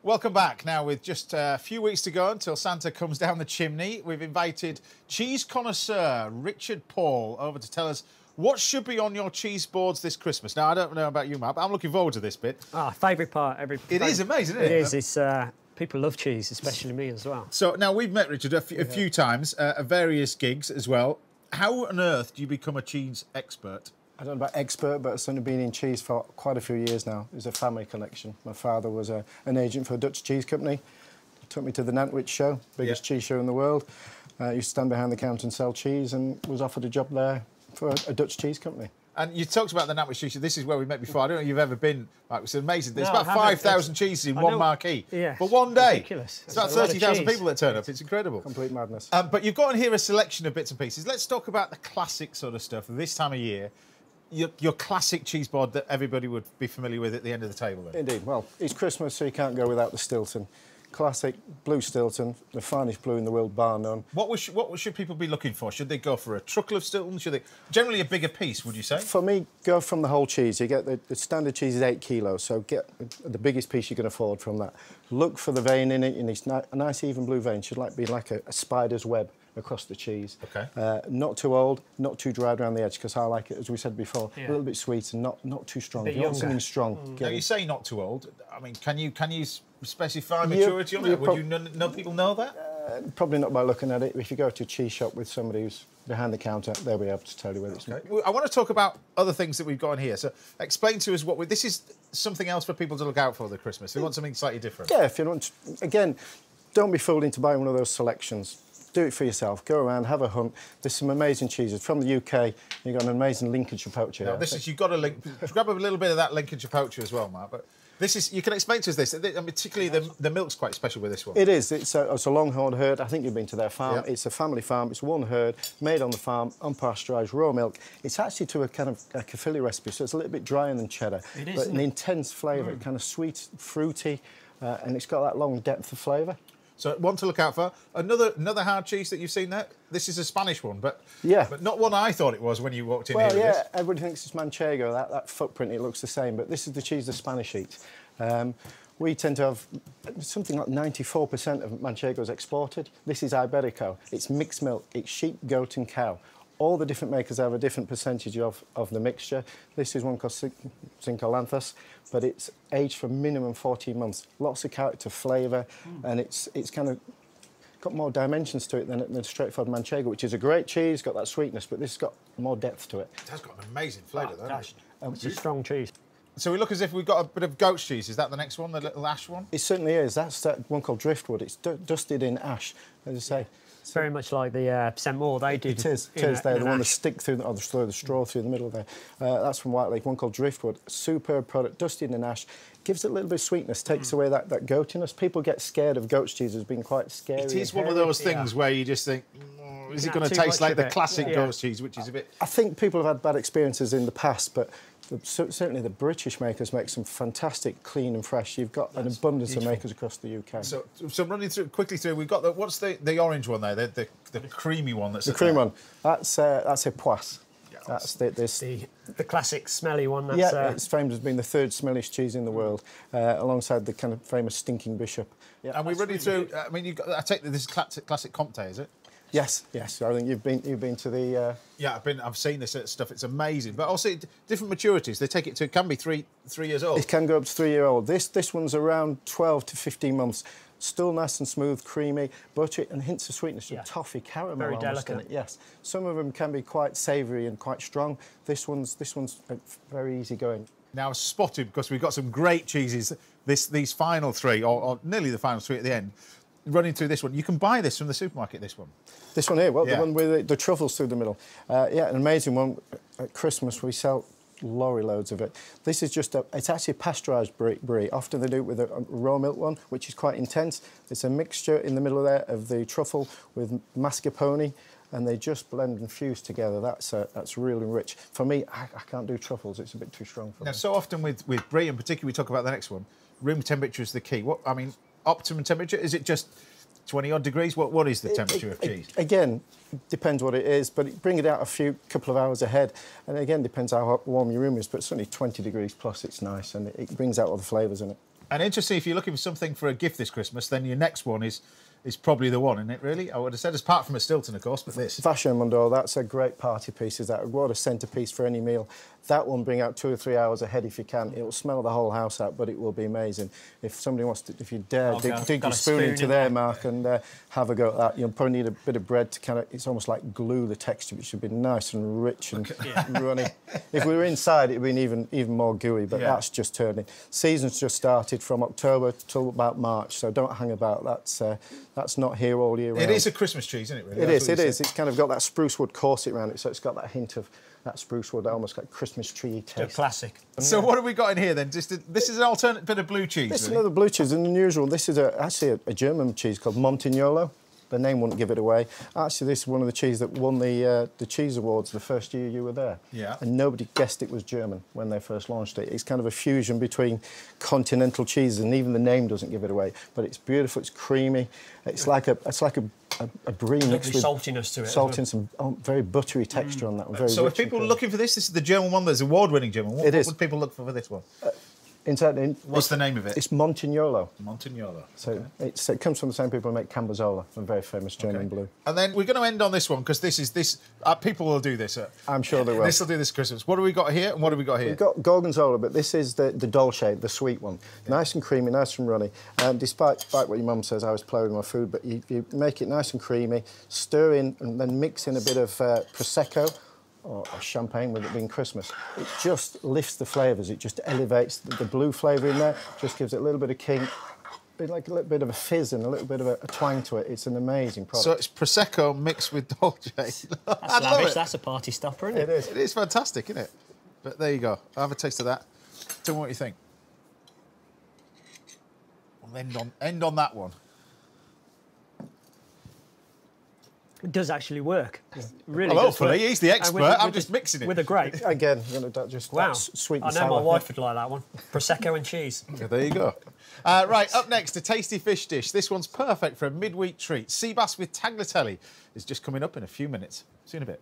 Welcome back. Now, with just a few weeks to go until Santa comes down the chimney, we've invited cheese connoisseur Richard Paul over to tell us what should be on your cheese boards this Christmas. Now, I don't know about you, Matt, but I'm looking forward to this bit. Favourite part. It is amazing, isn't it? It is. It's, people love cheese, especially me as well. So, now, we've met Richard a few times at various gigs as well. How on earth do you become a cheese expert? I don't know about expert, but I've certainly been in cheese for quite a few years now. It's a family connection. My father was an agent for a Dutch cheese company. He took me to the Nantwich show, biggest cheese show in the world. I used to stand behind the counter and sell cheese and was offered a job there for a Dutch cheese company. And you talked about the Nantwich cheese. This is where we met before. I don't know if you've ever been. Like, it's amazing. There's about 5,000 cheeses in one marquee. Yeah, for one day. Ridiculous. It's about 30,000 people that turn up. It's incredible. Complete madness. But you've got in here a selection of bits and pieces. Let's talk about the classic sort of stuff this time of year. Your classic cheese board that everybody would be familiar with at the end of the table, then. Indeed. Well, it's Christmas, so you can't go without the Stilton. Classic blue Stilton, the finest blue in the world, bar none. What should people be looking for? Should they go for a truckle of Stilton? Should they generally a bigger piece? Would you say? For me, go from the whole cheese. You get the standard cheese is 8 kilos, so get the biggest piece you can afford from that. Look for the vein in it. You need a nice even blue vein. Should be like a spider's web across the cheese. Okay. Not too old, not too dried around the edge, because I like it, as we said before, a little bit sweet and not too strong. If you want something strong. Now, you say not too old. I mean, can you specify maturity on it? Would you know people know that? Probably not by looking at it. If you go to a cheese shop with somebody who's behind the counter, they'll be able to tell you whether it's... Okay. I want to talk about other things that we've got in here. So explain to us this is something else for people to look out for this Christmas. They want something slightly different. Yeah, if you want to, again, don't be fooled into buying one of those selections. Do it for yourself. Go around, have a hunt. There's some amazing cheeses. From the UK, you've got an amazing Lincolnshire poacher. Now, you've got to grab a little bit of that Lincolnshire poacher as well, Mark. But this is, you can explain to us this, and particularly the milk's quite special with this one. It is. It's a longhorn herd. I think you've been to their farm. Yep. It's a family farm. It's one herd, made on the farm, unpasteurised, raw milk. It's actually to a kind of a Caerphilly recipe, so it's a little bit drier than cheddar. It is, but an intense flavour, kind of sweet, fruity, and it's got that long depth of flavour. So one to look out for. Another hard cheese that you've seen there. This is a Spanish one, but not one I thought it was when you walked in here. Well, with yeah, this. everybody thinks it's Manchego. That footprint, it looks the same, but this is the cheese the Spanish eat. We tend to have something like 94% of Manchegos exported. This is Iberico. It's mixed milk. It's sheep, goat, and cow. All the different makers have a different percentage of the mixture. This is one called Cinco Lanzas, but it's aged for minimum 14 months. Lots of character, flavour, and it's kind of got more dimensions to it than straightforward Manchego, which is a great cheese, got that sweetness, but this has got more depth to it. It has got an amazing flavour, though. It's a strong cheese. So we look as if we've got a bit of goat's cheese. Is that the next one, the little ash one? It certainly is. That's that one called Driftwood. It's dusted in ash, as I say. It's very much like the St Maur they did. It is. They're the one that stick through, or the straw through the middle there. That's from White Lake, one called Driftwood. Superb product, dusted in ash. Gives it a little bit of sweetness, takes away that goatiness. People get scared of goat's cheese as being quite scary. It is one of those things where you just think, is it going to taste like the classic goat's cheese, which is a bit... I think people have had bad experiences in the past, but certainly the British makers make some fantastic, clean and fresh. You've got an abundance of makers across the UK. So running quickly through, we've got what's the orange one there, the creamy one that's the cream one. That's a poisse. Yeah, that's the classic smelly one. That's, it's famed as being the third smelliest cheese in the world, alongside the kind of famous stinking bishop. Yeah, and we're running through. I mean, I take that this is classic Comte, is it? Yes. I think you've been to the. Yeah, I've seen this stuff. It's amazing, but also different maturities. They take it to can be three years old. It can go up to 3-year-old. This one's around 12 to 15 months. Still nice and smooth, creamy, buttery, and hints of sweetness, toffee, caramel. Very delicate. In it. Yes. Some of them can be quite savoury and quite strong. This one's very easy going. Now spotted, because we've got some great cheeses. These final three, or nearly the final three at the end. Running through this one, you can buy this from the supermarket. This one here, well, the one with the truffles through the middle. An amazing one. At Christmas, we sell lorry loads of it. This is it's actually a pasteurised brie. Often they do it with a raw milk one, which is quite intense. It's a mixture in the middle there of the truffle with mascarpone, and they just blend and fuse together. That's really rich. For me, I can't do truffles. It's a bit too strong for me. Now, so often with brie, and particularly we talk about the next one, room temperature is the key. Optimum temperature, is it just 20-odd degrees? What is the temperature of cheese? Again, depends what it is, but bring it out couple of hours ahead. And again, depends how warm your room is, but certainly 20 degrees plus, it's nice, and it brings out all the flavours in it. And interesting, if you're looking for something for a gift this Christmas, then your next one is probably the one, isn't it, really? I would have said, apart from a Stilton, of course, but this. Vachon Mondor, that's a great party piece. Is that what a centrepiece for any meal? That one, bring out 2 or 3 hours ahead if you can. It will smell the whole house out, but it will be amazing. If somebody wants to, if you dare, dig your spoon into there, Mark, and have a go at that. You'll probably need a bit of bread to kind of, it's almost like glue the texture, which should be nice and rich and runny. If we were inside, it would be even more gooey, but that's just turning. Season's just started from October till about March, so don't hang about. That's not here all year round. It is a Christmas cheese, isn't it, really? It is. It's kind of got that spruce wood corset around it, so it's got that hint of that spruce wood, almost like Christmas tree taste. A classic. So what have we got in here then? This is an alternate bit of blue cheese. This is really? another blue cheese, an unusual. This is actually a German cheese called Montignolo. The name wouldn't give it away. Actually, this is one of the cheese that won the cheese awards the first year you were there. Yeah. And nobody guessed it was German when they first launched it. It's kind of a fusion between continental cheeses, and even the name doesn't give it away. But it's beautiful. It's creamy. It's like a brie mixed with saltiness to it. Salt and some very buttery texture on that one. Very so if rich and people are creamy. looking for this is the German one. There's award-winning German. What would people look for this one? What's the name of it? It's Montignolo. Montignolo. So it comes from the same people who make Cambozola, a very famous German blue. And then we're going to end on this one because people will do this. I'm sure they will. This will do this Christmas. What do we got here and what do we got here? We've got Gorgonzola, but this is the dolce, the sweet one. Nice and creamy, nice and runny. Despite what your mum says, I was playing with my food, but you make it nice and creamy, stir in and then mix in a bit of Prosecco, or champagne with it being Christmas. It just lifts the flavours. It just elevates the blue flavour in there, just gives it a little bit of kick, like a little bit of a fizz and a little bit of a twang to it. It's an amazing product. So it's Prosecco mixed with Dolce. That's lavish. That's a party stopper, isn't it? It is. It is fantastic, isn't it? But there you go. I'll have a taste of that. Tell me what you think. We'll end on that one. It does actually work. Really Well, does hopefully. work. He's the expert. I'm just mixing it. With a grape. Again, just Wow. sweet I and know sour. my wife would like that one. Prosecco and cheese. Yeah, there you go. Right, up next, a tasty fish dish. This one's perfect for a midweek treat. Sea bass with tagliatelle is just coming up in a few minutes. See you in a bit.